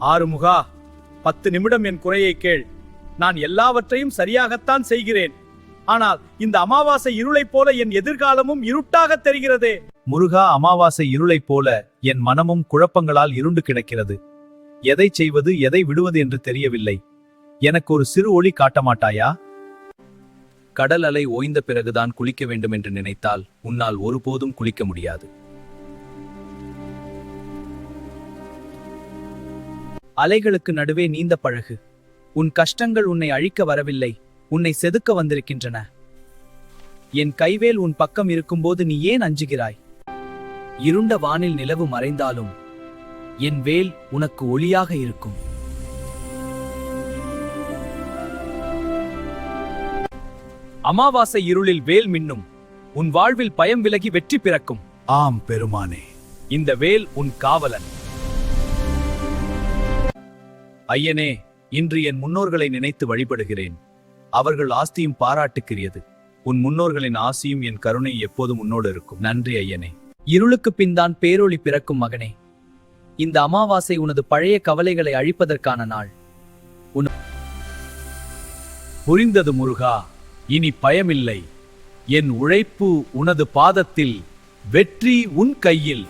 ஆறுமுகா, 10 நிமிடம் என் குறையை கேள். நான் எல்லாவற்றையும் சரியாகத்தான் செய்கிறேன். ஆனால் இந்த அமாவாசை இருளைப் போல என் எதிர்காலமும் இருட்டாக தெரிகிறதே. முருகா, அமாவாசை இருளைப் போல என் மனமும் குழப்பங்களால் இருண்டு கிடக்கிறது. எதை செய்வது, எதை விடுவது என்று தெரியவில்லை. எனக்கு ஒரு சிறு ஒளி காட்ட மாட்டாயா? கடல் அலை ஓய்ந்த பிறகுதான் குளிக்க வேண்டும் என்று நினைத்தால் உன்னால் ஒருபோதும் குளிக்க முடியாது. அலைகளுக்கு நடுவே நீந்த பழகு. உன் கஷ்டங்கள் உன்னை அழிக்க வரவில்லை, உன்னை செதுக்க வந்திருக்கின்றன. என் கைவேல் உன் பக்கம் இருக்கும்போது நீ ஏன் அஞ்சுகிறாய்? இருண்ட வானில் நிலவு மறைந்தாலும் என் வேல் உனக்கு ஒளியாக இருக்கும். அமாவாசை இருளில் வேல் மின்னும். உன் வாழ்வில் பயம் விலகி வெற்றி பிறக்கும். ஆம் பெருமானே, இந்த வேல் உன் காவலன். ஐயனே, இன்று என் முன்னோர்களை நினைத்து வழிபடுகிறேன். அவர்கள் ஆஸ்தியும் பாராட்டுக்கிறியது. உன் முன்னோர்களின் ஆசியும் என் கருணை எப்போதும் உன்னோடு இருக்கும். நன்றி ஐயனே. இருளுக்கு பின்தான் பேரொளி பிறக்கும் மகனே. இந்த அமாவாசை உனது பழைய கவலைகளை அழிப்பதற்கான நாள். புரிந்தது முருகா, இனி பயமில்லை. என் உழைப்பு உனது பாதத்தில், வெற்றி உன் கையில்.